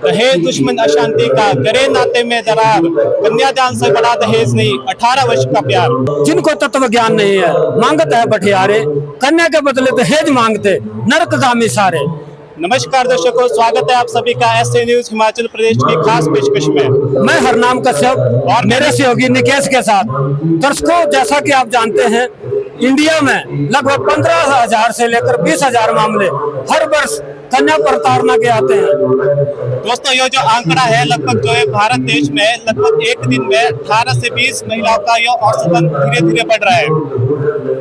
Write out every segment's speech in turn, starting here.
दहेज दुश्मन अशांति का, करे नाते में दरार, कन्यादान से बड़ा दहेज नहीं, 18 वर्ष का प्यार। जिनको तत्व ज्ञान नहीं है मांगता है बठियारे, कन्या के बदले दहेज मांगते नरकगामी सारे। नमस्कार दर्शकों, स्वागत है आप सभी का एसए न्यूज हिमाचल प्रदेश की खास पेशकश में। मैं हरनाम कश्यप और मेरे सहयोगी निकेश के साथ। दर्शकों, जैसा कि आप जानते हैं, इंडिया में लगभग 15,000 से लेकर 20,000 मामले हर वर्ष कन्या प्रताड़ना के आते हैं। दोस्तों, ये जो आंकड़ा है लगभग जो है भारत देश में लगभग एक दिन में 18 से 20 महिलाओं का यह औसतन धीरे धीरे बढ़ रहा है।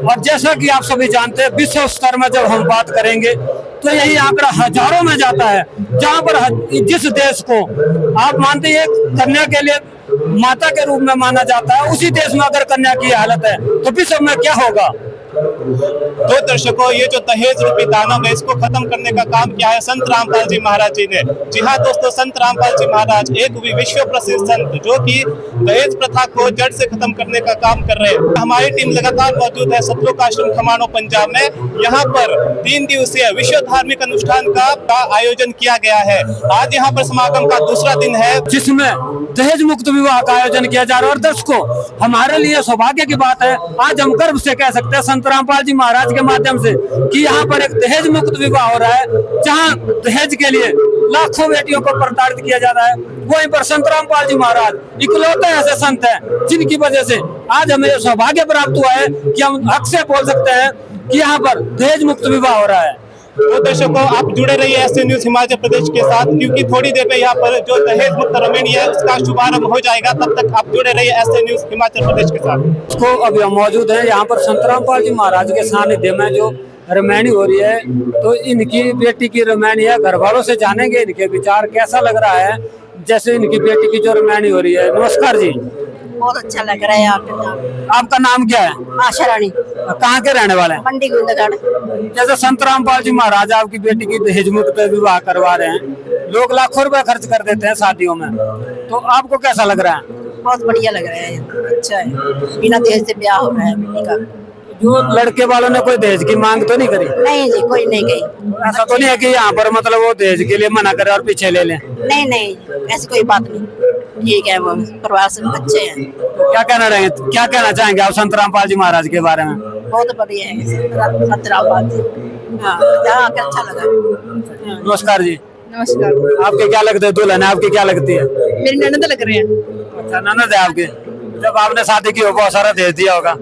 और जैसा कि आप सभी जानते हैं, विश्व स्तर में जब हम बात करेंगे तो यही आंकड़ा हजारों में जाता है। जहां पर जिस देश को आप मानते हैं कन्या के लिए माता के रूप में माना जाता है, उसी देश में अगर कन्या की हालत है तो विश्व में क्या होगा। तो दर्शकों, ये जो दहेज रूपी दानव है, इसको खत्म करने का काम किया है संत रामपाल जी महाराज जी ने। जी हाँ दोस्तों, संत रामपाल जी महाराज एक विश्व प्रसिद्ध संत जो कि दहेज प्रथा को जड़ से खत्म करने का काम कर रहे हैं। हमारी टीम लगातार मौजूद है सतलोक आश्रम खमाणों पंजाब में। यहाँ पर 3 दिवसीय विश्व धार्मिक अनुष्ठान का आयोजन किया गया है। आज यहाँ पर समागम का दूसरा दिन है, जिसमें दहेज मुक्त विवाह का आयोजन किया जा रहा है। और दर्शकों, हमारे लिए सौभाग्य की बात है, आज हम गर्व से कह सकते हैं संत रामपाल जी महाराज के माध्यम से कि यहाँ पर एक दहेज मुक्त विवाह हो रहा है, जहाँ दहेज के लिए लाखों बेटियों को प्रताड़ित किया जा रहा है। वहीं पर संत रामपाल जी महाराज इकलौते ऐसे संत हैं जिनकी वजह से आज हमें सौभाग्य प्राप्त हुआ है कि हम हक से बोल सकते हैं कि यहाँ पर दहेज मुक्त विवाह हो रहा है। तो दर्शकों, आप जुड़े रहिए एसए न्यूज हिमाचल प्रदेश के साथ, क्योंकि थोड़ी देर में यहाँ पर जो दहेज मुक्त रमणी है उसका शुभारंभ हो जाएगा। तब तक आप जुड़े रहिए एसए न्यूज हिमाचल प्रदेश के साथ। तो अभी हम मौजूद हैं यहाँ पर संत रामपाल जी महाराज के सानिध्य में जो रमैनी हो रही है, तो इनकी बेटी की रमैनी है। घर वालों से जानेंगे इनके विचार, कैसा लग रहा है जैसे इनकी बेटी की जो रमैनी हो रही है। नमस्कार जी। बहुत अच्छा लग रहा है आपका। आपका नाम क्या है? आशा रानी। कहाँ के रहने वाले हैं? मंडी गोविंदगढ़। जैसे संत रामपाल जी महाराज आपकी बेटी की दहेज मुक्त विवाह करवा रहे हैं, लोग लाखों रुपए खर्च कर देते हैं शादियों में, तो आपको कैसा लग रहा है? बहुत बढ़िया लग रहा है, अच्छा है। बिना दहेज से ब्याह हो रहा है बेटी का। जो लड़के वालों ने कोई दहेज की मांग तो नहीं करी? नहीं जी, कोई नहीं गई। ऐसा तो नहीं है कि यहाँ पर मतलब वो दहेज के लिए मना करे और पीछे ले लें? नहीं नहीं, ऐसी कोई बात नहीं, ठीक है। वो परिवार से अच्छे हैं। तो क्या कहना चाहेंगे आप संत रामपाल जी महाराज के बारे में? बहुत बढ़िया है संत रामपाल जी। हाँ, यहाँ आकर अच्छा लगा। नमस्कार जी। नमस्कार। आपके क्या लगते है दुल्हन है, आपकी क्या लगती है? मेरी ननद लग रहे हैं। अच्छा, ननद है आपकी। जब आपने शादी की हो बहुत सारा दहेज दिया होगा?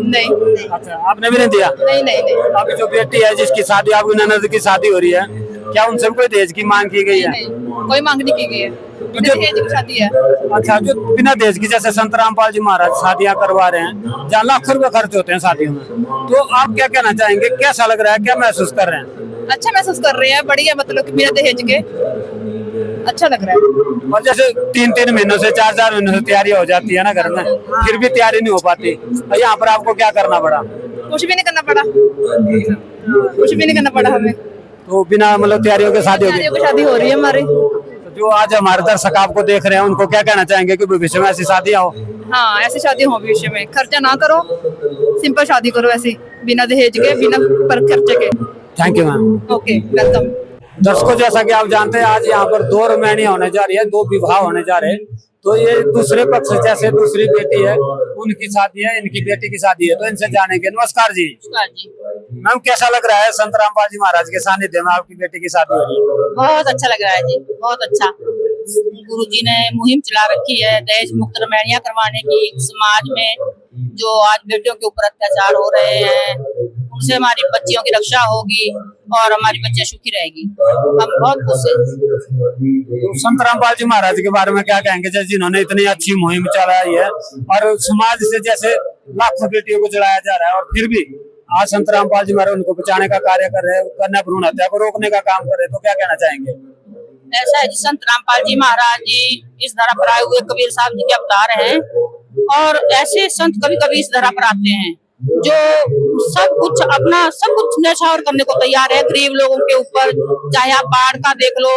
नहीं। अच्छा, आपने भी नहीं दिया? नहीं नहीं नहीं। अभी जो बेटी है जिसकी शादी, आपकी ननद की शादी हो रही है, क्या उनसे कोई दहेज की मांग की गई है? नहीं, कोई मांग नहीं की गई है। दहेज की शादी है। अच्छा, जो बिना दहेज की, जैसे संत रामपाल जी महाराज शादियां करवा रहे हैं जहाँ लाखों रुपए खर्च होते हैं शादियों में, तो आप क्या कहना चाहेंगे? कैसा लग रहा है, क्या महसूस कर रहे हैं? अच्छा महसूस कर रहे हैं, बढ़िया, मतलब कि बिना दहेज के अच्छा लग रहा है। और जैसे 3-3 महीनों से 4-4 महीनों से तैयारी हो जाती है ना घर में, फिर भी तैयारी नहीं हो पाती, यहाँ पर आपको क्या करना पड़ा? कुछ भी नहीं करना पड़ा, कुछ भी नहीं करना पड़ा हमें। तो बिना मतलब तैयारियों के शादी होगी। शादी हो रही है हमारी। तो जो आज हमारे दर्शक आपको देख रहे हैं, उनको क्या कहना चाहेंगे कि भविष्य में ऐसी शादियां हो? हाँ, ऐसी शादी हो भविष्य में। खर्चा ना करो, सिंपल शादी करो ऐसी, बिना दहेज के, बिना पर खर्चे के। Thank you ma'am. Okay, welcome. दर्शकों, जैसा कि आप जानते हैं, आज यहाँ पर 2 रमैनी होने जा रही है, 2 विवाह होने जा रहे हैं। तो ये दूसरे पक्ष, जैसे दूसरी बेटी है उनकी शादी है, इनकी बेटी की शादी है, तो इनसे जानेंगे। नमस्कार जी। मैम, कैसा लग रहा है संत रामपाल जी महाराज के सानिध्य में आपकी बेटी की शादी हो रही है? बहुत अच्छा लग रहा है जी, बहुत अच्छा। गुरुजी ने मुहिम चला रखी है दहेज मुक्त रमैनियां करवाने की। समाज में जो आज बेटियों के ऊपर अत्याचार हो रहे हैं, उनसे हमारी बच्चियों की रक्षा होगी और हमारी बच्चियां सुखी रहेगी। हम बहुत खुश हैं। तो संत रामपाल जी महाराज के बारे में क्या कहेंगे, जैसे जिन्होंने इतनी अच्छी मुहिम चलाई है और समाज से जैसे लाखों बेटियों को जलाया जा रहा है, और फिर भी आज संत रामपाल जी महाराज उनको बचाने का कार्य कर रहे हैं, कन्या भ्रूण हत्या को रोकने का काम कर रहे हैं, तो क्या कहना चाहेंगे? ऐसा है जी, संत रामपाल जी महाराज जी इस धरा पर आए हुए कबीर साहब जी के अवतार हैं, और ऐसे संत कभी कभी इस धरा पर आते हैं जो सब कुछ न्यौछावर करने को तैयार है गरीब लोगों के ऊपर। चाहे आप बाढ़ का देख लो,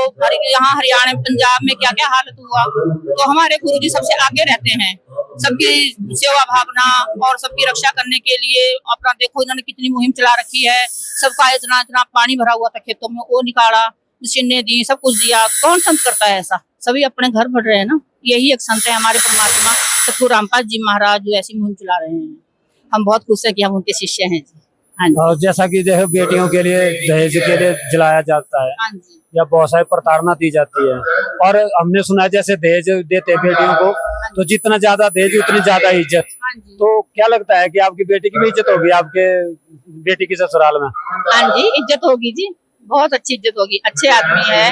यहाँ हरियाणा पंजाब में क्या क्या हालत हुआ, तो हमारे गुरुजी सबसे आगे रहते हैं। सबकी सेवा भावना और सबकी रक्षा करने के लिए अपना देखो इन्होंने कितनी मुहिम चला रखी है। सबका इतना इतना पानी भरा हुआ था खेतों में, वो निकाला, मशीनें दी, सब कुछ दिया। कौन संत करता है ऐसा? सभी अपने घर बढ़ रहे हैं ना। यही एक संत है हमारे परमात्मा सतगुरु रामपाल जी महाराज, जो ऐसी मुहिम चला रहे हैं। हम बहुत खुश है कि हम उनके शिष्य हैं जी। हाँ जी। और जैसा कि जो है बेटियों के लिए दहेज के लिए जलाया जाता है हाँ जी। या बहुत सारी प्रताड़ना दी जाती है, और हमने सुना है जैसे दहेज देते हैं बेटियों को, तो जितना ज्यादा दहेज उतनी ज्यादा इज्जत। हाँ जी। तो क्या लगता है कि आपकी बेटी की भी इज्जत होगी आपके बेटी की ससुराल में? हाँ जी, इज्जत होगी जी, बहुत अच्छी इज्जत होगी। अच्छे आदमी है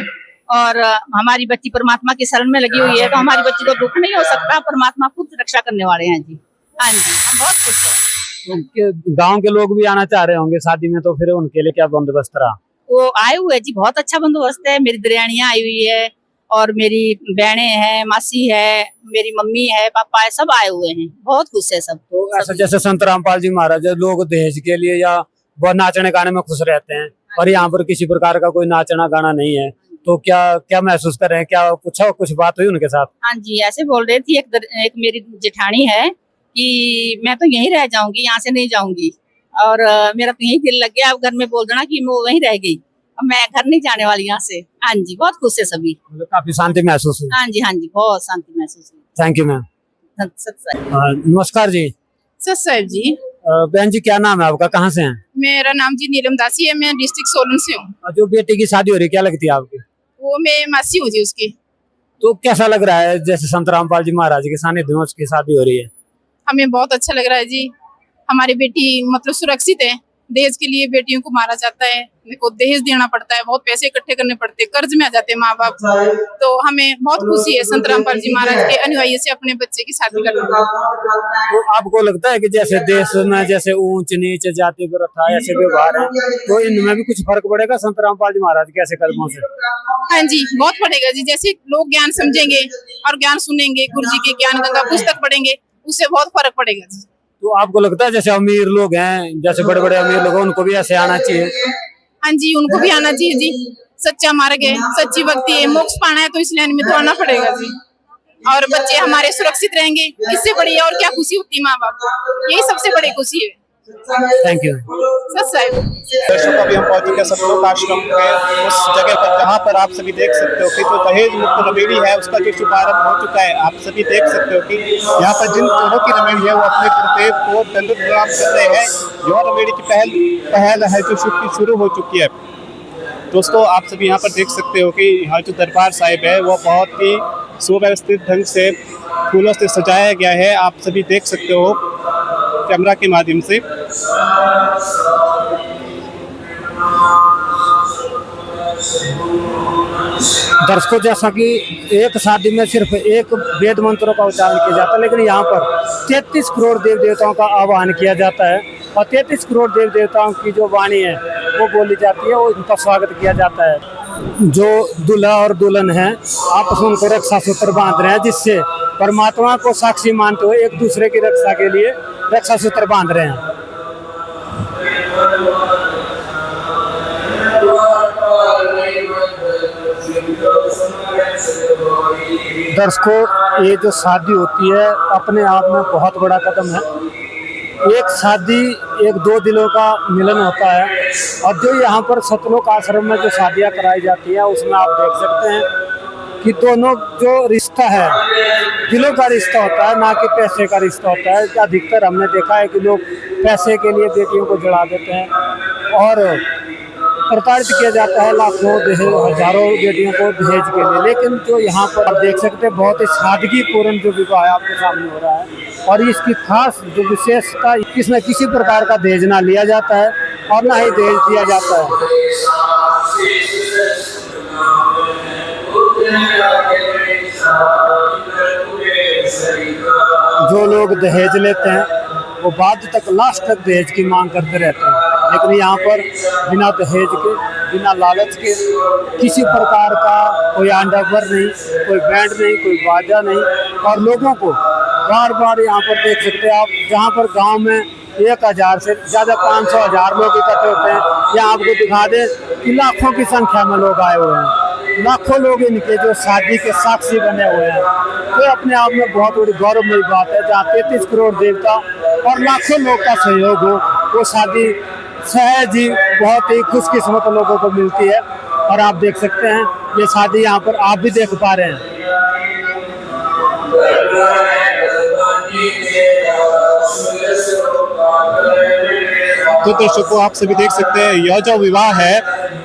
और हमारी बच्ची परमात्मा की शरण में लगी हुई है, तो हमारी बच्ची को दुख नहीं हो सकता। परमात्मा खुद रक्षा करने वाले हैं जी। हाँ जी, बहुत खुश है। तो गांव के लोग भी आना चाह रहे होंगे शादी में, तो फिर उनके लिए क्या बंदोबस्त रहा? वो आए हुए जी, बहुत अच्छा बंदोबस्त है। मेरी दरियानियां आई हुई है और मेरी बहनें हैं, मासी है, मेरी मम्मी है, पापा है, सब आए हुए हैं। बहुत खुश है सब। तो ऐसा जैसे संत रामपाल जी महाराज, लोग दहेज के लिए या वो नाचने गाने में खुश रहते हैं, और यहाँ पर किसी प्रकार का कोई नाचना गाना नहीं है, तो क्या क्या महसूस कर रहे हैं? क्या पूछा, कुछ बात हुई उनके साथ? हाँ जी, ऐसे बोल रही थी। एक मेरी जेठानी है कि मैं तो यहीं रह जाऊंगी, यहाँ से नहीं जाऊंगी, और मेरा तो यहीं दिल लग गया। अब घर में बोल देना कि मैं वहीं रह गई, अब मैं घर नहीं जाने वाली यहाँ से। हाँ जी, बहुत खुश है सभी। मतलब काफी शांति महसूस हुई? हाँ जी, बहुत शांति महसूस हुई। Thank you ma'am. नमस्कार जी। सर साहब जी, बहन जी क्या नाम है आपका, कहाँ से हैं? मेरा नाम जी नीलम दासी है, मैं डिस्ट्रिक्ट सोलन से हूँ। और जो बेटी की शादी हो रही है, क्या लगती है आपकी? वो मैं मासी हूँ जी उसकी। तो कैसा लग रहा है जैसे संत रामपाल जी महाराज के सानिध्य में उसकी शादी हो रही है? हमें बहुत अच्छा लग रहा है जी। हमारी बेटी मतलब सुरक्षित है। दहेज के लिए बेटियों को मारा जाता है, देखो दहेज देना पड़ता है, बहुत पैसे इकट्ठे करने पड़ते हैं, कर्ज में आ जाते हैं माँ बाप। तो हमें बहुत खुशी है संत रामपाल जी महाराज के अनुयायी से अपने बच्चे की शादी करने में। तो आपको लगता है कि जैसे देश में जैसे ऊंच नीच जाति प्रथा ऐसे व्यवहार है, तो इनमें भी कुछ फर्क पड़ेगा संत रामपाल जी महाराज के ऐसे कदमों से? हाँ जी, बहुत पड़ेगा जी। जैसे लोग ज्ञान समझेंगे और ज्ञान सुनेंगे, गुरु जी के ज्ञान गंगा पुस्तक पढ़ेंगे, उससे बहुत फर्क पड़ेगा जी। तो आपको लगता है जैसे अमीर लोग हैं, जैसे बड़े बड़े अमीर लोग हैं, उनको भी ऐसे आना चाहिए? हाँ जी, उनको भी आना चाहिए जी। सच्चा मार्ग है, सच्ची भक्ति है, मोक्ष पाना है तो इस लाइन में तो आना पड़ेगा जी। और बच्चे हमारे सुरक्षित रहेंगे, इससे बड़ी और क्या खुशी होती है माँ बाप को। यही सबसे बड़ी खुशी है। Thank you. दर्शकों, अभी हम पहुंच चुके हैं सतलोक आश्रम के उस जगह पर जहां पर आप सभी देख सकते हो कि जो दहेज मुक्त रमेड़ी है उसका जो शुभारंभ हो चुका है। आप सभी देख सकते हो कि यहाँ पर जिन जोड़ों की रमेड़ी है वो अपने गुरुदेव को दंडवत प्रणाम कर रहे हैं। जो रमेड़ी की पहल है जो शुरू हो चुकी है। दोस्तों, आप सभी यहाँ पर देख सकते हो कि यहाँ जो दरबार साहिब है वो बहुत ही सुव्यवस्थित ढंग से फूलों से सजाया गया है। आप सभी देख सकते हो कैमरा के माध्यम से। दर्शकों, जैसा कि एक शादी में सिर्फ एक वेद मंत्रों का उच्चारण किया जाता है, लेकिन यहाँ पर 33 करोड़ देव देवताओं का आह्वान किया जाता है, और 33 करोड़ देव देवताओं की जो वाणी है वो बोली जाती है, और उनका स्वागत किया जाता है। जो दूल्हा और दुल्हन है आपस में उनको रक्षा सूत्र बांध रहे हैं, जिससे परमात्मा को साक्षी मानते हुए एक दूसरे की रक्षा के लिए रक्षा सूत्र बांध रहे हैं। दर्शकों, ये जो शादी होती है अपने आप में बहुत बड़ा कदम है। एक शादी एक दो दिलों का मिलन होता है, और जो यहाँ पर सतलोक आश्रम में जो शादियाँ कराई जाती हैं उसमें आप देख सकते हैं कि दोनों जो रिश्ता है दिलों का रिश्ता होता है, ना कि पैसे का रिश्ता होता है। अधिकतर हमने देखा है कि लोग पैसे के लिए बेटियों को जला देते हैं और प्रताड़ित किया जाता है लाखों हजारों बेटियों को दहेज के लिए। लेकिन जो यहाँ पर आप देख सकते हैं बहुत ही सादगी पूर्ण जो विवाह आपके सामने हो रहा है, और इसकी खास जो विशेषता, इसमें किसी प्रकार का दहेज ना लिया जाता है और ना ही दहेज दिया जाता है। जो लोग दहेज लेते हैं वो बाद तक लास्ट तक दहेज की मांग करते रहते हैं, लेकिन यहाँ पर बिना दहेज के, बिना लालच के, किसी प्रकार का कोई आडंबर नहीं, कोई बैंड नहीं, कोई बाजा नहीं, और लोगों को बार बार यहाँ पर देख सकते हैं आप, जहाँ पर गांव में 1000 से ज़्यादा 500,000 लोग इकट्ठे होते हैं, यहाँ आपको दिखा दें कि लाखों की संख्या में लोग आए हुए हैं। लाखों लोग इनके जो शादी के साक्षी बने हुए हैं, तो अपने आप में बहुत बड़ी गौरवमयी बात है। जहाँ 33 करोड़ देवता और लाखों लोग का सहयोग हो, वो शादी सहज ही बहुत ही खुशकिस्मत लोगों को मिलती है। और आप देख सकते हैं ये शादी यहाँ पर आप भी देख पा रहे हैं। तो दर्शकों आप सभी देख सकते हैं यह जो विवाह है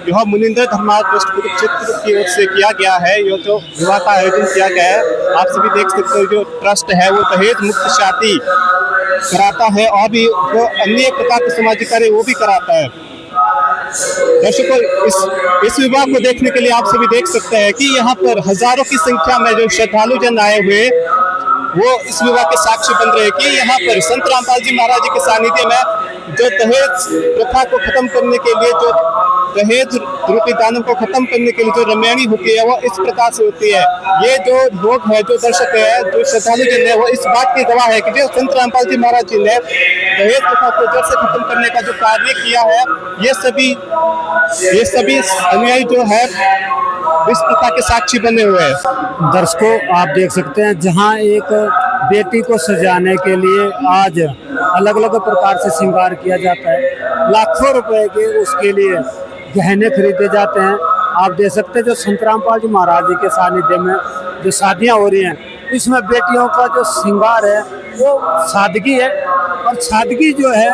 यह मुनिंदर धर्मार्थ ट्रस्ट कुरुक्षेत्र की ओर से किया गया है। यह जो विवाह का आयोजन किया गया है आप सभी देख सकते हो जो ट्रस्ट है वो दहेज मुक्त शादी कराता है और भी जो अन्य प्रकार के सामाजिक कार्य वो भी कराता है। दर्शकों इस विवाह को देखने के लिए आप सभी देख सकते हैं कि यहाँ पर हजारों की संख्या में जो श्रद्धालु जन आए हुए वो इस विवाह के साक्षी बन रहे हैं कि यहाँ पर संत रामपाल जी महाराज जी के सानिध्य में जो दहेज प्रथा को खत्म करने के लिए जो दहेज रूपी दानों को खत्म करने के लिए जो रमैणी होती है वो इस प्रकार से होती है। ये जो लोग है जो दर्शक है जो श्रद्धालु जन है वो इस बात की गवाह है कि जो संत रामपाल जी महाराज जी ने दहेज प्रथा को जड़ से खत्म करने का जो कार्य किया है ये सभी अनुयायी जो है इस प्रथा के साक्षी बने हुए हैं। दर्शकों आप देख सकते हैं जहां एक बेटी को सजाने के लिए आज अलग अलग प्रकार से श्रृंगार किया जाता है, लाखों रुपए के उसके लिए गहने खरीदे जाते हैं। आप देख सकते हैं जो संत रामपाल जी महाराज जी के सानिध्य में जो शादियां हो रही हैं इसमें बेटियों का जो श्रृंगार है वो सादगी है और सादगी जो है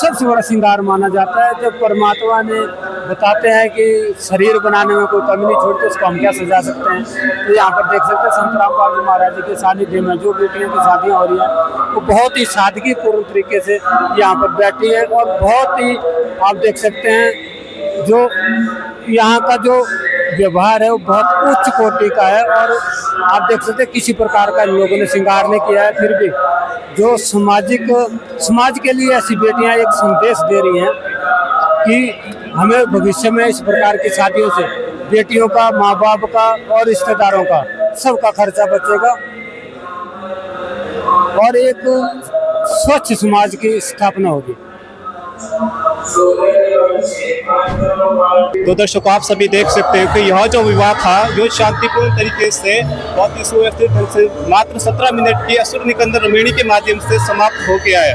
सबसे बड़ा श्रृंगार माना जाता है। जब परमात्मा ने बताते हैं कि शरीर बनाने में कोई कमी नहीं छोड़ती उसको हम क्या सजा सकते हैं, तो यहाँ पर देख सकते हैं संत रामपाल जी महाराज जी के सानिध्य में जो बेटियों की शादियाँ हो रही हैं वो बहुत ही सादगी पूर्ण तरीके से यहाँ पर बैठी है और बहुत ही आप देख सकते हैं जो यहाँ का जो व्यवहार है वो बहुत उच्च कोटि का है। और आप देख सकते हैं किसी प्रकार का इन लोगों ने श्रृंगार नहीं किया है, फिर भी जो समाज के लिए ऐसी बेटियां एक संदेश दे रही हैं कि हमें भविष्य में इस प्रकार की शादियों से बेटियों का, माँ बाप का और रिश्तेदारों का सबका खर्चा बचेगा और एक स्वच्छ समाज की स्थापना होगी। तो दर्शकों आप सभी देख सकते हो कि यह जो विवाह था जो शांतिपूर्ण तरीके से बहुत ही सुव्यवस्थित ढंग से मात्र 17 मिनट की असुर निकंदन रमैणी के माध्यम से समाप्त हो गया है।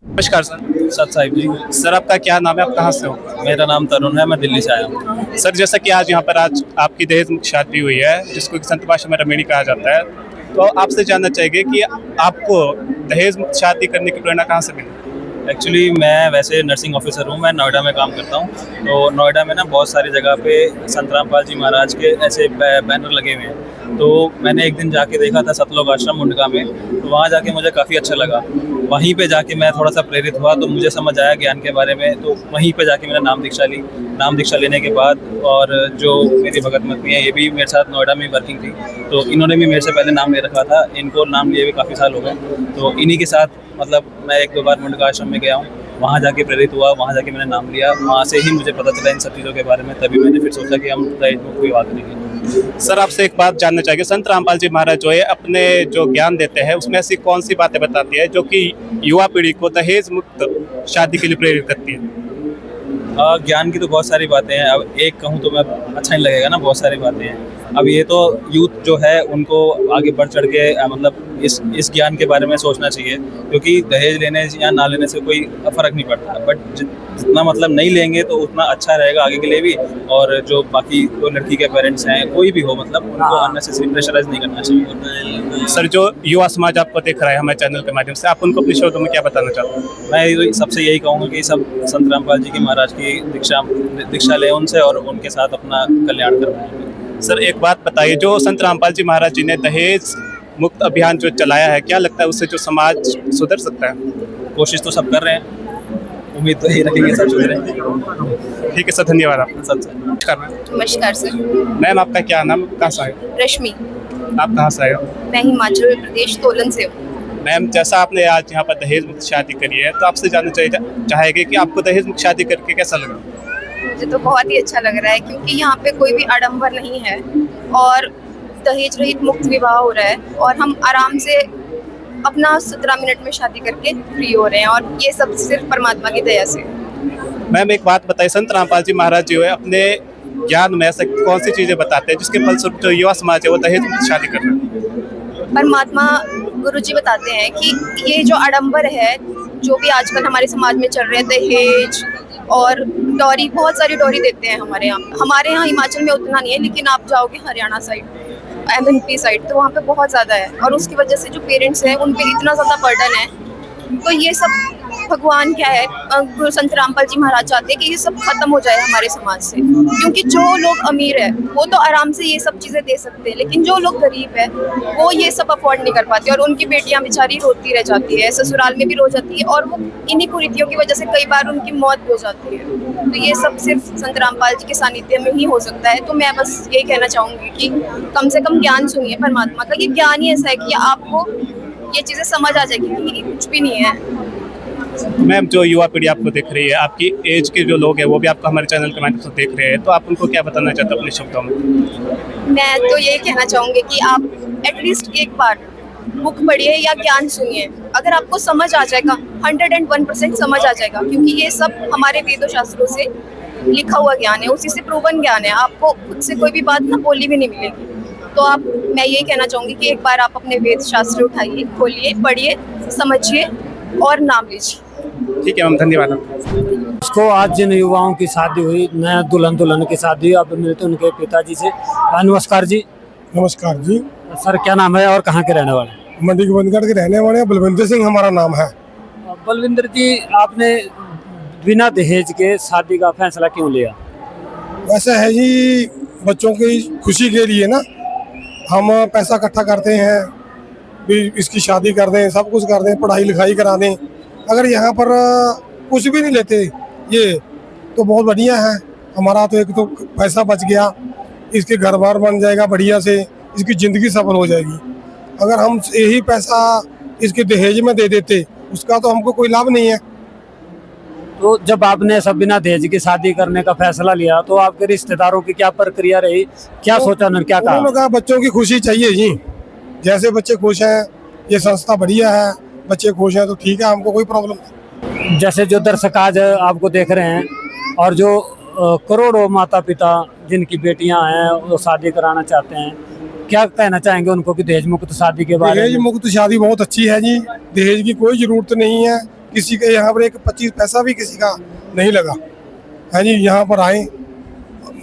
नमस्कार सत साहिब जी। सर आपका क्या नाम है, आप कहाँ से हो? मेरा नाम तरुण है, मैं दिल्ली से आया हूँ। सर जैसा कि आज यहाँ पर आज आपकी दहेज मुक्त शादी हुई है जिसको संत भाषा में रमैणी कहा जाता है, तो आपसे जानना चाहेंगे कि आपको दहेज मुक्त शादी करने की प्रेरणा कहाँ से मिली? एक्चुअली मैं वैसे नर्सिंग ऑफिसर हूँ, मैं नोएडा में काम करता हूँ। तो नोएडा में ना बहुत सारी जगह पे संत रामपाल जी महाराज के ऐसे बैनर लगे हुए हैं। तो मैंने एक दिन जाके देखा था सतलोक आश्रम मुंडका में, तो वहाँ जाके मुझे काफ़ी अच्छा लगा। वहीं पे जाके मैं थोड़ा सा प्रेरित हुआ तो मुझे समझ आया ज्ञान के बारे में, तो वहीं पे जाके मैंने नाम दीक्षा ली। नाम दीक्षा लेने के बाद और जो मेरी भगत मती हैं ये भी मेरे साथ नोएडा में वर्किंग थी, तो इन्होंने भी मेरे से पहले नाम ले रखा था। इनको नाम लिए हुए काफ़ी साल हो गए, तो इन्हीं के साथ मतलब मैं 1-2 बार मुंडका आश्रम में गया हूँ, वहाँ जाके प्रेरित हुआ, वहाँ जाके मैंने नाम लिया। वहाँ से ही मुझे पता चला इन सब चीज़ों के बारे में, तभी मैंने फिर सोचा कि हम दहेज मुक्त विवाह करेंगे। सर आपसे एक बात जानना चाहिए, संत रामपाल जी महाराज जो है अपने जो ज्ञान देते हैं उसमें ऐसी कौन सी बातें बताती है जो कि युवा पीढ़ी को दहेज मुक्त शादी के लिए प्रेरित करती है? ज्ञान की तो बहुत सारी बातें हैं। अब एक कहूँ तो मैं अच्छा नहीं लगेगा ना, बहुत सारी बातें हैं। अब ये तो यूथ जो है उनको आगे बढ़ चढ़ के मतलब इस ज्ञान के बारे में सोचना चाहिए, क्योंकि दहेज लेने या ना लेने से कोई फर्क नहीं पड़ता, बट जितना मतलब नहीं लेंगे तो उतना अच्छा रहेगा आगे के लिए भी। और जो बाकी जो लड़की के पेरेंट्स हैं कोई भी हो, मतलब उनको अननेसेसरी प्रेशराइज नहीं करना चाहिए। सर जो युवा समाज आपको देख रहा है हमारे चैनल के माध्यम से, आप उनको अपने शब्दों में क्या बताना चाहते हैं? मैं सबसे यही कहूँगा कि सब संत रामपाल जी की महाराज की दीक्षा लें उनसे और उनके साथ अपना कल्याण करवाएं। सर एक बात बताइए, जो संत रामपाल जी महाराज जी ने दहेज मुक्त अभियान जो चलाया है, क्या लगता है उससे जो समाज सुधर सकता है? कोशिश तो सब कर रहे हैं, उम्मीद तो यही रखेंगे सब सुधरें। ठीक है सर, धन्यवाद आपका। सर नमस्कार सर। मैम आपका क्या नाम, कहाँ से आए? रश्मि। आप कहाँ से आए हो? मैं हिमाचल प्रदेश सोलन से हूँ। मैम जैसा आपने आज यहाँ पर दहेज मुक्त शादी करी है, तो आपसे जानना चाहेंगे कि आपको दहेज मुक्त शादी करके कैसा लगा? मुझे तो बहुत ही अच्छा लग रहा है, क्योंकि यहाँ पे कोई भी आडंबर नहीं है और दहेज रहित मुक्त विवाह हो रहा है और हम आराम से अपना 17 मिनट में शादी करके फ्री हो रहे हैं, और ये सब सिर्फ परमात्मा की दया से। मैम एक बात बताइए, संत रामपाल जी महाराज जी है अपने ज्ञान में ऐसा कौन सी चीज़ें बताते हैं जिसके फलस्वरूप जो युवा समाज है वो दहेज मुक्त शादी कर रहा है? परमात्मा गुरुजी बताते हैं कि ये जो आडंबर है, जो भी आजकल हमारे समाज में चल रहे, दहेज और डौरी, बहुत सारी डौरी देते हैं हमारे यहाँ हिमाचल में उतना नहीं है, लेकिन आप जाओगे हरियाणा साइड, MNP साइड, तो वहाँ पे बहुत ज़्यादा है। और उसकी वजह से जो पेरेंट्स हैं उन पे इतना ज़्यादा बर्डन है। तो ये सब भगवान क्या है, गुरु संत रामपाल जी महाराज चाहते हैं कि ये सब खत्म हो जाए हमारे समाज से, क्योंकि जो लोग अमीर है वो तो आराम से ये सब चीज़ें दे सकते हैं, लेकिन जो लोग गरीब है वो ये सब अफोर्ड नहीं कर पाते, और उनकी बेटियां बेचारी रोती रह जाती है, ससुराल में भी रो जाती है, और वो इन्हीं कुरीतियों की वजह से कई बार उनकी मौत भी हो जाती है। तो ये सब सिर्फ संत रामपाल जी के सानिध्य में ही हो सकता है। तो मैं बस यही कहना चाहूँगी कि कम से कम ज्ञान सुनिए परमात्मा का। ये ज्ञान ही ऐसा है कि आपको ये चीज़ें समझ आ जाएगी कि कुछ भी नहीं है। मैम, जो युवा पीढ़ी आपको देख रही है, आपकी एज के जो लोग हैं वो भी आपको हमारे चैनल के माध्यम से देख रहे हैं, तो आप उनको क्या बताना चाहते हो अपने शब्दों में? मैं तो ये कहना चाहूँगी कि आप एटलीस्ट एक बार बुक पढ़िए या ज्ञान सुनिए। अगर आपको समझ आ जाएगा, 101% समझ आ जाएगा, क्योंकि ये सब हमारे वेदों शास्त्रों से लिखा हुआ ज्ञान है, उसी से प्रूवन ज्ञान है। आपको खुद से कोई भी बात ना बोली भी नहीं मिलेगी। तो मैं यही कहना चाहूँगी कि एक बार आप अपने वेद शास्त्र उठाइए, खोलिए, पढ़िए, समझिए और नाम लीजिए। ठीक है मैम, धन्यवाद। इसको आज जिन युवाओं की शादी हुई, नया दुल्हन की शादी, अब मिलते उनके पिताजी से। नमस्कार जी। नमस्कार जी। सर, क्या नाम है और कहाँ के रहने वाले? मंडी गोविंदगढ़ के रहने वाले हैं। बलविंदर सिंह हमारा नाम है। बलविंदर जी, आपने बिना दहेज के शादी का फैसला क्यों लिया? वैसा है जी, बच्चों की खुशी के लिए ना हम पैसा इकट्ठा करते हैं, भी इसकी शादी कर दें, सब कुछ कर दें, पढ़ाई लिखाई करा दें। अगर यहाँ पर कुछ भी नहीं लेते ये तो बहुत बढ़िया है। हमारा तो एक तो पैसा बच गया, इसके घर बार बन जाएगा बढ़िया से, इसकी ज़िंदगी सफल हो जाएगी। अगर हम यही पैसा इसके दहेज में दे देते, उसका तो हमको कोई लाभ नहीं है। तो जब आपने सब बिना दहेज की शादी करने का फैसला लिया, तो आपके रिश्तेदारों की क्या प्रक्रिया रही, क्या सोचा उन्होंने, क्या कहा? उन्होंने कहा बच्चों की खुशी चाहिए जी, जैसे बच्चे खुश हैं, ये संस्था बढ़िया है, बच्चे खुश हैं तो ठीक है, हमको कोई प्रॉब्लम नहीं। जैसे जो दर्शक आज आपको देख रहे हैं और जो करोड़ों माता पिता जिनकी बेटियां हैं वो शादी कराना चाहते हैं, क्या कहना चाहेंगे उनको कि दहेज मुक्त शादी के बारे में? दहेज मुक्त शादी बहुत अच्छी है जी। दहेज की कोई जरूरत नहीं है। किसी के यहाँ पर एक 25 पैसा भी किसी का नहीं लगा है जी। यहाँ पर आए,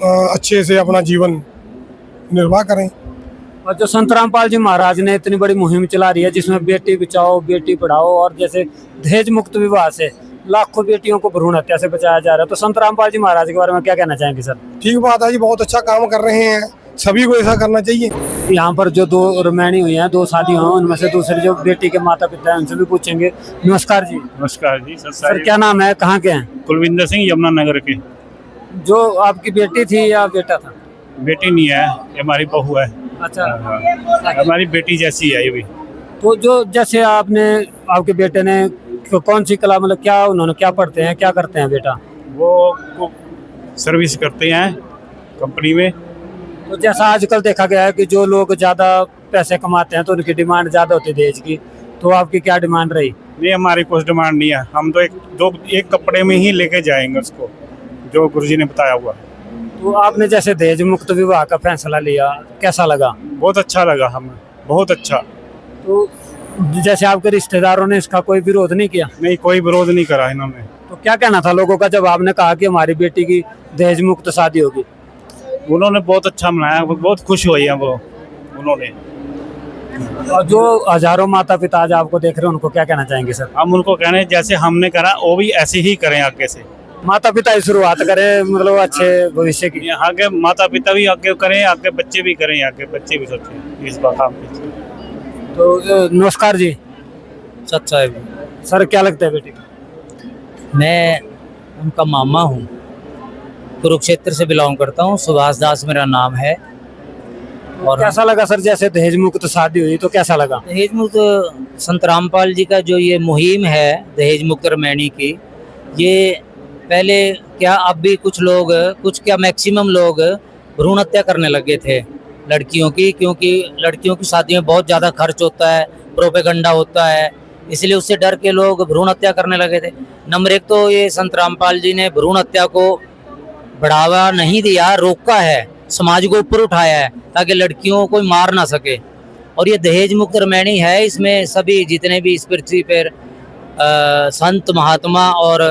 अच्छे से अपना जीवन निर्वाह करें। और जो संत रामपाल जी महाराज ने इतनी बड़ी मुहिम चला रही है, जिसमें बेटी बचाओ बेटी पढ़ाओ, और जैसे दहेज मुक्त विवाह से लाखों बेटियों को भ्रूण हत्या से बचाया जा रहा है, तो संत रामपाल जी महाराज के बारे में क्या कहना चाहेंगे सर? ठीक बात है जी, बहुत अच्छा काम कर रहे हैं, सभी को ऐसा करना चाहिए। यहाँ पर जो दो रमैनी हुई हैं, 2 शादी हुई, उनमें से दूसरी जो बेटी के माता पिता हैं उनसे भी पूछेंगे। नमस्कार जी। नमस्कार जी। सर, क्या नाम है, कहाँ के हैं? कुलविंदर सिंह, यमुनानगर के। जो आपकी बेटी थी या बेटा था? बेटी नहीं है, ये हमारी बहू है। अच्छा, हमारी बेटी जैसी है ये भी। तो जो जैसे आपके बेटे ने कौन सी कला, मतलब क्या उन्होंने क्या पढ़ते हैं, क्या करते हैं बेटा? वो सर्विस करते हैं कंपनी में। तो जैसा आजकल देखा गया है कि जो लोग ज़्यादा पैसे कमाते हैं तो उनकी डिमांड ज़्यादा होती है दहेज की, तो आपकी क्या डिमांड रही? नहीं, हमारी कुछ डिमांड नहीं है। हम तो एक कपड़े में ही लेके जाएंगे उसको, जो गुरुजी ने बताया हुआ। तो आपने जैसे दहेज मुक्त विवाह का फैसला लिया, कैसा लगा? बहुत अच्छा लगा हमें, बहुत अच्छा। तो जैसे आपके रिश्तेदारों ने इसका कोई विरोध नहीं किया? नहीं, कोई विरोध नहीं करा इन्होंने। तो क्या कहना था लोगों का जब आपने कहा कि हमारी बेटी की दहेज मुक्त शादी होगी? उन्होंने बहुत अच्छा मनाया, बहुत खुश हुई है वो उन्होंने। और जो हजारों माता पिता आज आपको देख रहे हैं उनको क्या कहना चाहेंगे सर? हम उनको कहने जैसे हमने करा वो भी ऐसे ही करें आगे से। माता पिता ही शुरुआत करें, मतलब अच्छे भविष्य की। आगे माता पिता भी आगे करें, आगे बच्चे भी करें, आगे बच्चे भी सोचें इस बात पे। तो नमस्कार जी। सच साहब। सर, क्या लगता है बेटी? मैं उनका मामा हूँ, कुरुक्षेत्र से बिलोंग करता हूँ, सुभाष दास मेरा नाम है। और कैसा लगा सर जैसे दहेज मुक्त शादी हुई, तो कैसा लगा? दहेज मुक्त संत रामपाल जी का जो ये मुहिम है दहेज मुक्त रमैनी की, ये पहले क्या अब भी कुछ लोग, कुछ क्या मैक्सिमम लोग भ्रूण हत्या करने लगे थे लड़कियों की, क्योंकि लड़कियों की शादी में बहुत ज़्यादा खर्च होता है, प्रोपेगंडा होता है, इसलिए उससे डर के लोग भ्रूण हत्या करने लगे थे। नंबर 1 तो ये संत रामपाल जी ने भ्रूण हत्या को बढ़ावा नहीं दिया, रोका है, समाज को ऊपर उठाया है ताकि लड़कियों को कोई मार ना सके। और ये दहेज मुक्त रामायणी है। इसमें सभी जितने भी इस पृथ्वी पर संत महात्मा और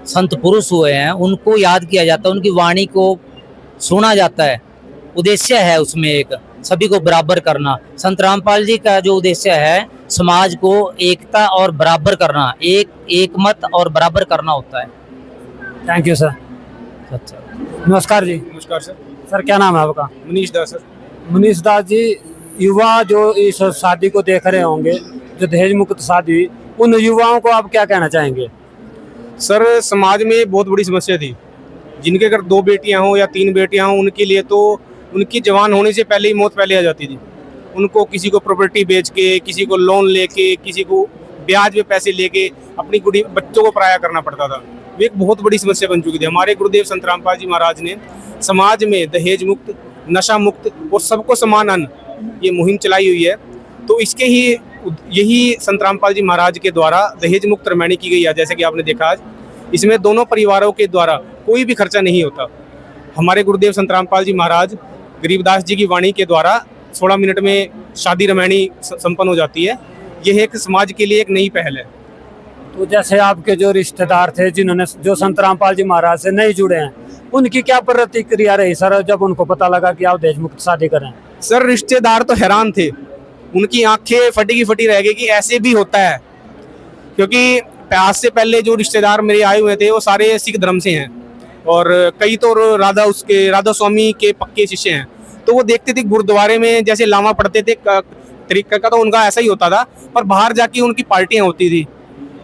संत पुरुष हुए हैं उनको याद किया जाता है, उनकी वाणी को सुना जाता है। उद्देश्य है उसमें एक सभी को बराबर करना। संत रामपाल जी का जो उद्देश्य है समाज को एकता और बराबर करना, एक मत और बराबर करना होता है। Thank you sir. अच्छा, नमस्कार जी। नमस्कार सर। सर क्या नाम है आपका? मनीष दास सर। मनीष दास जी, युवा जो इस शादी को देख रहे होंगे, जो दहेज मुक्त शादी, उन युवाओं को आप क्या कहना चाहेंगे? सर समाज में बहुत बड़ी समस्या थी। जिनके अगर 2 बेटियां हों या 3 बेटियां हों, उनके लिए तो उनकी जवान होने से पहले ही मौत पहले आ जाती थी। उनको किसी को प्रॉपर्टी बेच के, किसी को लोन लेके, किसी को ब्याज पे पैसे लेके अपनी बच्चों को पराया करना पड़ता था। वो एक बहुत बड़ी समस्या बन चुकी थी। हमारे गुरुदेव संत रामपाल जी महाराज ने समाज में दहेज मुक्त, नशा मुक्त और सबको समान अन्न, ये मुहिम चलाई हुई है। तो इसके ही यही संत रामपाल जी महाराज के द्वारा दहेज मुक्त रामायणी की गई है। जैसे कि आपने देखा आज इसमें दोनों परिवारों के द्वारा कोई भी खर्चा नहीं होता। हमारे गुरुदेव संत रामपाल जी महाराज गरीबदास जी की वाणी के द्वारा 16 मिनट में शादी रामायणी संपन्न हो जाती है। यह एक समाज के लिए एक नई पहल है। तो जैसे आपके जो रिश्तेदार थे जिन्होंने जो संत रामपाल जी महाराज से नहीं जुड़े हैं, उनकी क्या प्रतिक्रिया रही सर जब उनको पता लगा कि आप दहेज मुक्त शादी करें? सर रिश्तेदार तो हैरान थे, उनकी आंखें फटी की फटी रह गई कि ऐसे भी होता है। क्योंकि आज से पहले जो रिश्तेदार मेरे आए हुए थे वो सारे सिख धर्म से हैं और कई तो राधा स्वामी के पक्के शिष्य हैं। तो वो देखते थे गुरुद्वारे में जैसे लामा पढ़ते थे, तरीका का तो उनका ऐसा ही होता था, पर बाहर जाके उनकी पार्टियां होती थी,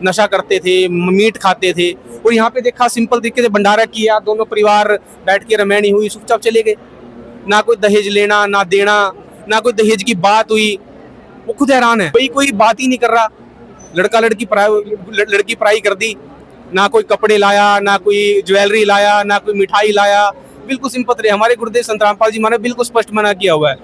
नशा करते थे, मीट खाते थे। और यहाँ पे देखा सिंपल तरीके से भंडारा किया, दोनों परिवार बैठ के रामायणी हुई, चुपचाप चले गए। ना कोई दहेज लेना ना देना, ना कोई दहेज की बात हुई। वो खुद हैरान है, कोई बात ही नहीं कर रहा। लड़की पराई कर दी, ना कोई कपड़े लाया, ना कोई ज्वेलरी लाया, ना कोई मिठाई लाया। बिल्कुल सिंपल रहे। हमारे गुरुदेव संत रामपाल जी महाराज बिल्कुल स्पष्ट मना किया हुआ है,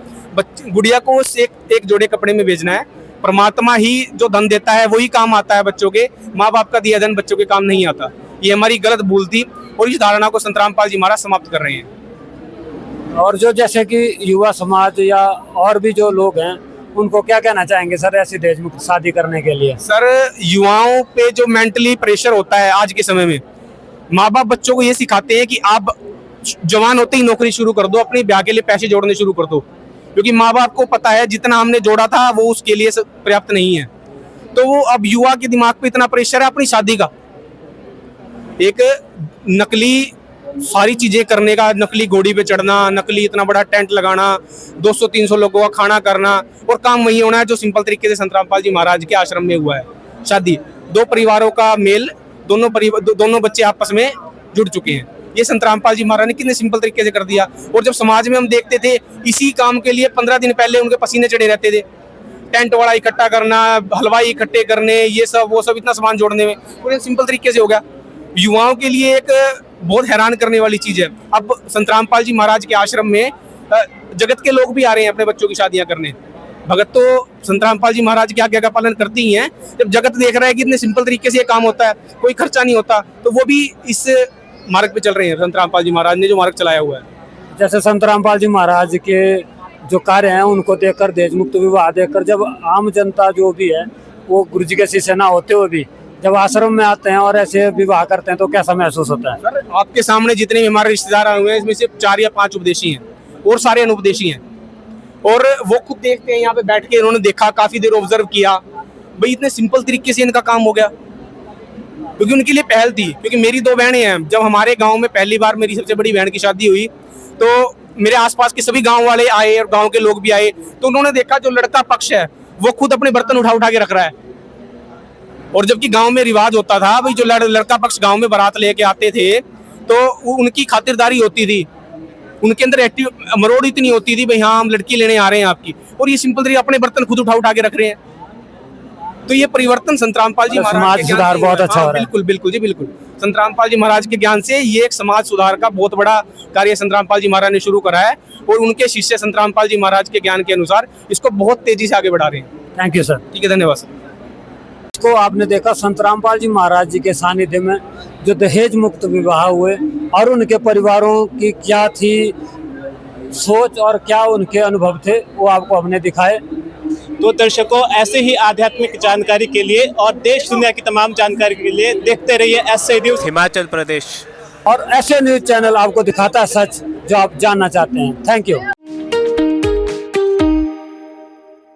गुड़िया को एक जोड़े कपड़े में भेजना है। परमात्मा ही जो धन देता है वही काम आता है बच्चों के, माँ बाप का दिया धन बच्चों के काम नहीं आता। ये हमारी गलत भूल थी और इस धारणा को संत रामपाल जी महाराज समाप्त कर रहे हैं। और जो जैसे कि युवा समाज या और भी जो लोग हैं उनको क्या कहना चाहेंगे सर ऐसी दहेज मुक्त शादी करने के लिए? सर युवाओं पे जो मेंटली प्रेशर होता है आज के समय में, माँ बाप बच्चों को ये सिखाते हैं कि आप जवान होते ही नौकरी शुरू कर दो, अपने ब्याह के लिए पैसे जोड़ने शुरू कर दो। क्योंकि माँ बाप को पता है जितना हमने जोड़ा था वो उसके लिए पर्याप्त नहीं है। तो वो अब युवा के दिमाग पे इतना प्रेशर है अपनी शादी का, एक नकली सारी चीजें करने का, नकली घोड़ी पे चढ़ना, नकली इतना बड़ा टेंट लगाना, 200-300 लोगों का खाना करना, और काम वही होना है जो सिंपल तरीके से संत रामपाल जी महाराज के आश्रम में हुआ है। शादी 2 परिवारों का मेल, दोनों बच्चे आपस में जुड़ चुके हैं। ये संत रामपाल जी महाराज ने कितने सिंपल तरीके से कर दिया। और जब समाज में हम देखते थे इसी काम के लिए 15 दिन पहले उनके पसीने चढ़े रहते थे, टेंट वाला इकट्ठा करना, हलवाई इकट्ठे करने, ये सब वो सब, इतना सामान जोड़ने में, और सिंपल तरीके से हो गया। युवाओं के लिए एक बहुत हैरान करने वाली चीज है। अब संत रामपाल जी महाराज के आश्रम में जगत के लोग भी आ रहे हैं अपने बच्चों की शादियां करने। भगत तो संत रामपाल जी महाराज की आज्ञा का पालन करती ही हैं। जब जगत देख रहा है कि इतने सिंपल तरीके से ये काम होता है, कोई खर्चा नहीं होता, तो वो भी इस मार्ग पे चल रहे हैं। संत रामपाल जी महाराज ने जो मार्ग चलाया हुआ है, जैसे संत रामपाल जी महाराज के जो कार्य हैं उनको देखकर, दहेज मुक्त विवाह देखकर, जब आम जनता जो भी है वो गुरु जी के शिष्य ना होते हुए भी जब आश्रम में आते हैं और ऐसे विवाह करते हैं तो कैसा महसूस होता है? सर आपके सामने जितने भी हमारे रिश्तेदार आए हुए हैं इसमें सिर्फ 4 या 5 उपदेशी हैं और सारे अनुपदेशी हैं। और वो खुद देखते हैं यहाँ पे बैठ के, इन्होंने देखा, काफी देर ऑब्जर्व किया, भाई इतने सिंपल तरीके से इनका काम हो गया। क्योंकि उनके लिए पहल थी। क्योंकि मेरी 2 बहनें हैं, जब हमारे गाँव में पहली बार मेरी सबसे बड़ी बहन की शादी हुई तो मेरे आसपास के सभी गाँव वाले आए और गाँव के लोग भी आए। तो उन्होंने देखा जो लड़का पक्ष है वो खुद अपने बर्तन उठा के रख रहा है। और जबकि गांव में रिवाज होता था भाई जो लड़का पक्ष गांव में बारात लेके आते थे तो उनकी खातिरदारी होती थी, उनके अंदर मरोड़ इतनी होती थी भाई हाँ हम लड़की लेने आ रहे हैं आपकी, और ये सिंपल तरीके अपने बर्तन खुद उठा के रख रहे हैं। तो ये परिवर्तन संत रामपाल जी महाराज के सुधार बहुत अच्छा हो रहा है। बिल्कुल जी बिल्कुल। संत रामपाल जी महाराज के ज्ञान से ये एक समाज सुधार का बहुत बड़ा कार्य संत रामपाल जी महाराज ने शुरू करा है और उनके शिष्य संत रामपाल जी महाराज के ज्ञान के अनुसार इसको बहुत तेजी से आगे बढ़ा रहे हैं। Thank you sir. ठीक है, धन्यवाद सर। को आपने देखा संत रामपाल जी महाराज जी के सानिध्य में जो दहेज मुक्त विवाह हुए और उनके परिवारों की क्या थी सोच और क्या उनके अनुभव थे वो आपको हमने दिखाए। तो दर्शकों, ऐसे ही आध्यात्मिक जानकारी के लिए और देश दुनिया की तमाम जानकारी के लिए देखते रहिए एसए न्यूज़ हिमाचल प्रदेश। और ऐसे न्यूज चैनल आपको दिखाता है सच जो आप जानना चाहते हैं। Thank you.